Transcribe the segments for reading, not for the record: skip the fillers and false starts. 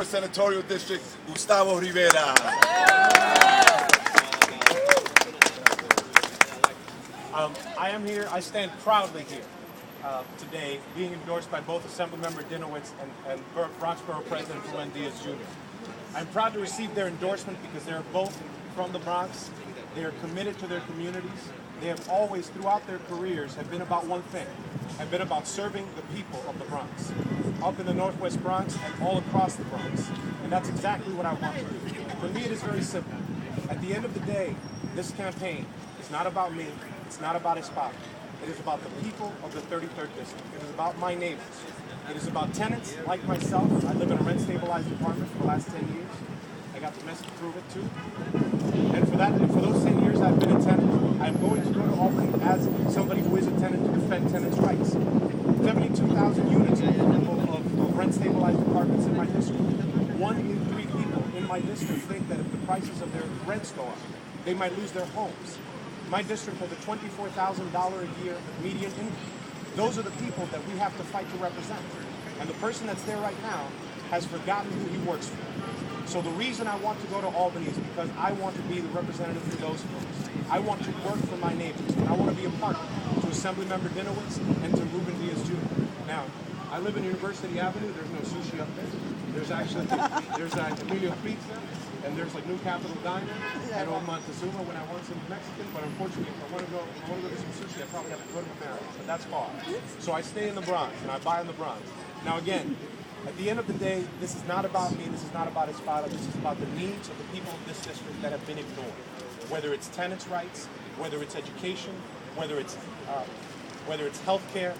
Senatorial District, Gustavo Rivera. I am here, I stand proudly here today, being endorsed by both Assemblymember Dinowitz and Bronx Borough President Rubén Diaz Sr. I'm proud to receive their endorsement because they're both from the Bronx. They are committed to their communities. They have always, throughout their careers, have been about one thing, have been about serving the people of the Bronx, up in the Northwest Bronx and all across the Bronx. And that's exactly what I want to do. For me, it is very simple. At the end of the day, this campaign is not about me, it's not about Espada. It is about the people of the 33rd District. It is about my neighbors. It is about tenants like myself. I live in a rent-stabilized apartment for the last 10 years. I got the message to prove it too. And for those 10 years I've been a tenant, I'm going to go to Albany as somebody who is a tenant to defend tenants' rights. 72,000 units of rent-stabilized apartments in my district. 1 in 3 people in my district think that if the prices of their rents go up, they might lose their homes. My district has a $24,000 a year median income. Those are the people that we have to fight to represent. And the person that's there right now has forgotten who he works for. So the reason I want to go to Albany is because I want to be the representative for those folks. I want to work for my neighbors, and I want to be a partner to Assemblymember Dinowitz and to Rubén Diaz Sr. Now, I live in University Avenue. There's no sushi up there. There's Emilio Pizza, and there's like New Capital Diner and Old Montezuma when I want some Mexican. But unfortunately, if I want to go to some sushi, I probably have to go to America, but that's far. So I stay in the Bronx and I buy in the Bronx. Now again, at the end of the day, this is not about me, this is not about Espada, this is about the needs of the people of this district that have been ignored. Whether it's tenants' rights, whether it's education, whether it's health care,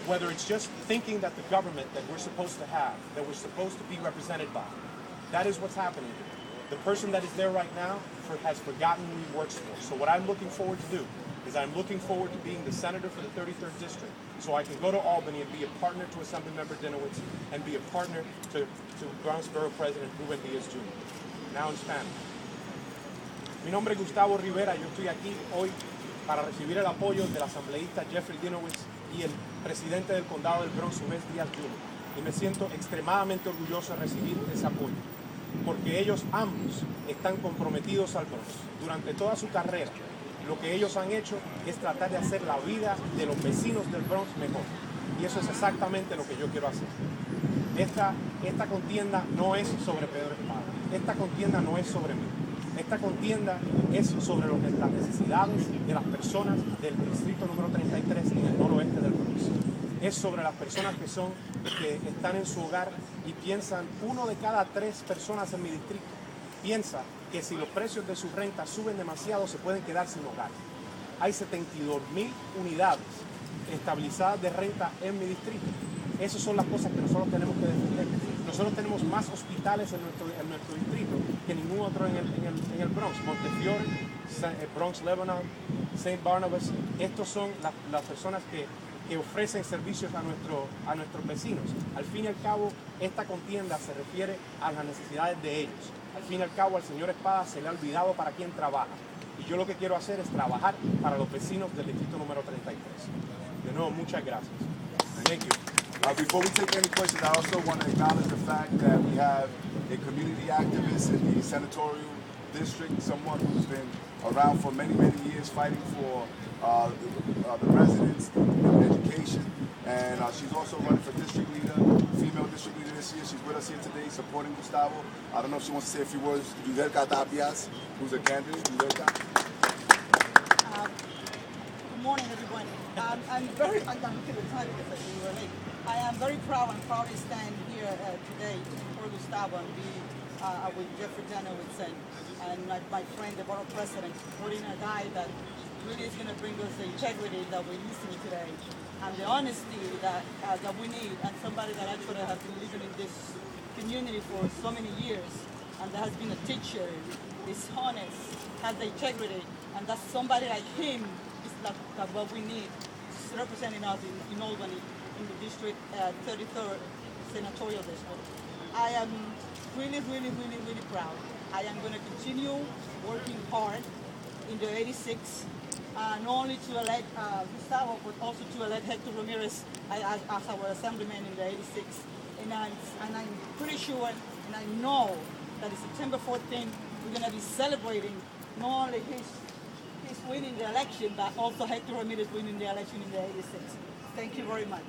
whether it's just thinking that the government that we're supposed to have, that we're supposed to be represented by, that is what's happening here. The person that is there right now has forgotten who he works for. So what I'm looking forward to do is I'm looking forward to being the senator for the 33rd District so I can go to Albany and be a partner to Assemblymember Dinowitz and be a partner to Bronx Borough President Rubén Diaz Jr. Now in Spanish. Mi nombre es Gustavo Rivera. Yo estoy aquí hoy para recibir el apoyo del asambleísta Jeffrey Dinowitz y el presidente del condado del Bronx, Rubén Diaz Sr. Y me siento extremadamente orgulloso de recibir ese apoyo, porque ellos ambos están comprometidos al Bronx. Durante toda su carrera, lo que ellos han hecho es tratar de hacer la vida de los vecinos del Bronx mejor. Y eso es exactamente lo que yo quiero hacer. Esta contienda no es sobre Pedro Espada. Esta contienda no es sobre mí. Esta contienda es sobre las necesidades de las personas del distrito número 33 en el noroeste del Bronx. Es sobre las personas que están en su hogar y piensan, 1 de cada 3 personas en mi distrito piensa que si los precios de sus rentas suben demasiado se pueden quedar sin hogar. Hay 72,000 unidades estabilizadas de renta en mi distrito. Esas son las cosas que nosotros tenemos que defender. Nosotros tenemos más hospitales en nuestro distrito que ningún otro en el Bronx. Montefiore, Bronx Lebanon, St. Barnabas. Estos son las personas que ofrecen servicios a nuestros vecinos. Al fin y al cabo, esta contienda se refiere a las necesidades de ellos. Al fin y al cabo, al señor Espada se le ha olvidado para quién trabaja. Y yo lo que quiero hacer es trabajar para los vecinos del distrito número 33. De nuevo, muchas gracias. Thank you. Before we take any questions, I also want to acknowledge the fact that we have a community activist in the senatorial district, someone who's been around for many, many years fighting for the residents and education. And she's also running for district leader, female district leader this year. She's with us here today supporting Gustavo. I don't know if she wants to say a few words. Yudelka Tapias, who's a candidate. Yudelka. Good morning, everyone. I'm very proud and proudly stand here today for Gustavo and be with Jeffrey Dinowitz and my friend, the borough president, putting a guy that really is going to bring us the integrity that we're listening today and the honesty that we need, and somebody that actually has been living in this community for so many years and that has been a teacher, is honest, has the integrity, and that's somebody like him is that what we need representing us in Albany, in the district 33rd senatorial district. I am really proud. I am going to continue working hard in the 86, not only to elect Gustavo, but also to elect Hector Ramirez as our assemblyman in the 86. And I'm pretty sure And I know that on September 14th, we're going to be celebrating not only his winning the election, but also Hector Ramirez winning the election in the 86. Thank you very much.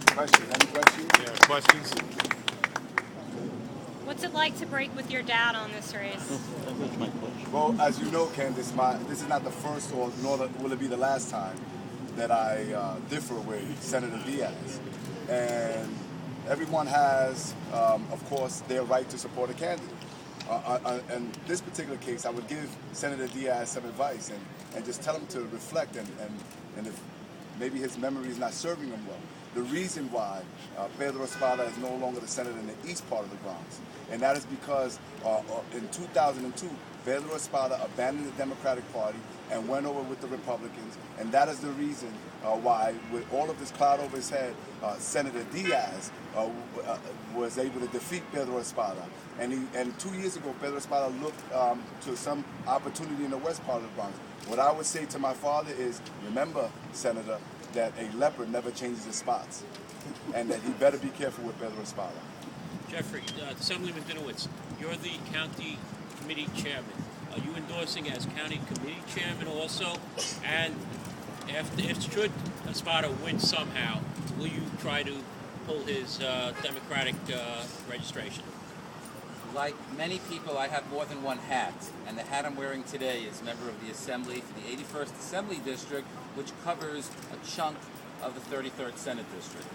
Questions? Any questions? Yeah, questions? What's it like to break with your dad on this race? That was my question. Well, as you know, Ken, this is not the first, or nor will it be the last time that I differ with Senator Diaz. And everyone has, of course, their right to support a candidate. In this particular case, I would give Senator Diaz some advice and just tell him to reflect and if maybe his memory is not serving him well. The reason why Pedro Espada is no longer the senator in the east part of the Bronx, and that is because in 2002, Pedro Espada abandoned the Democratic Party and went over with the Republicans, and that is the reason why, with all of this cloud over his head, Senator Diaz was able to defeat Pedro Espada. And 2 years ago, Pedro Espada looked to some opportunity in the west part of the Bronx. What I would say to my father is, remember, Senator, that a leopard never changes his spots, and that he better be careful with Pedro Espada. Jeffrey, Assemblyman Dinowitz, you're the county committee chairman. Are you endorsing as county committee chairman also? And if should Espada win somehow, will you try to pull his Democratic registration? Like many people, I have more than one hat, and the hat I'm wearing today is member of the Assembly for the 81st Assembly District, which covers a chunk of the 33rd Senate District.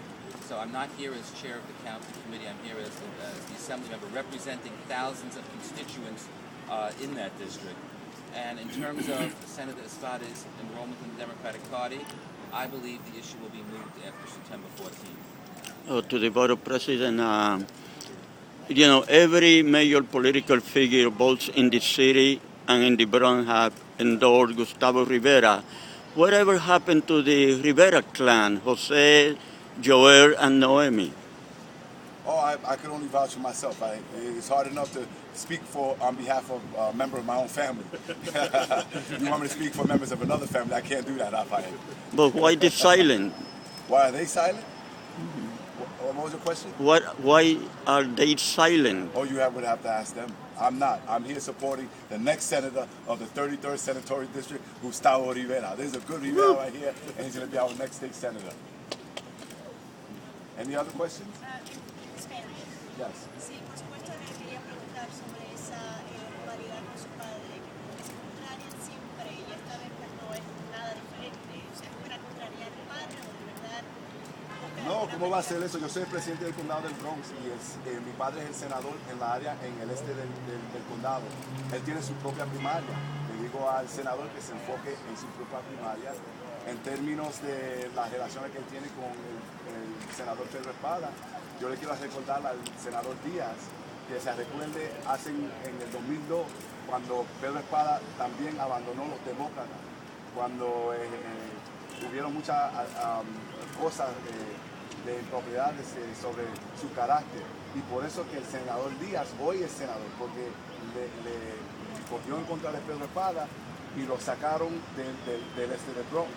So I'm not here as chair of the county committee, I'm here as the Assembly member representing thousands of constituents in that district. And in terms of Senator Espada's enrollment in the Democratic Party, I believe the issue will be moved after September 14th. To the vote of President, you know, every major political figure, both in the city and in the Bronx, have endorsed Gustavo Rivera. Whatever happened to the Rivera clan, Jose, Joel, and Noemi? Oh, I can only vouch for myself. It's hard enough to speak on behalf of a member of my own family. You want me to speak for members of another family? I can't do that, Rafael. But why the silent? Why are they silent? What was your question? Why are they silent? Oh, you would have to ask them. I'm not. I'm here supporting the next senator of the 33rd Senatorial District, Gustavo Rivera. There's a good Rivera right here, and he's going to be our next state senator. Any other questions? Spanish. Yes. Sí, por supuesto, le quería preguntar sobre esa rivalidad con su padre, que se contrarian siempre y esta vez pues no es nada diferente. ¿Usted es para contrariar al padre o de verdad? No, ¿cómo va a ser eso? Yo soy el presidente del condado del Bronx y mi padre es el senador en la área en el este del condado. Él tiene su propia primaria. Le digo al senador que se enfoque en su propia primaria. En términos de las relaciones que él tiene con el senador Pedro Espada, yo le quiero recordar al senador Díaz que se recuerde en el 2002, cuando Pedro Espada también abandonó los demócratas, cuando hubieron muchas cosas de propiedades sobre su carácter. Y por eso que el senador Díaz hoy es senador, porque le cogió en contra de Pedro Espada y lo sacaron del este del Bronx.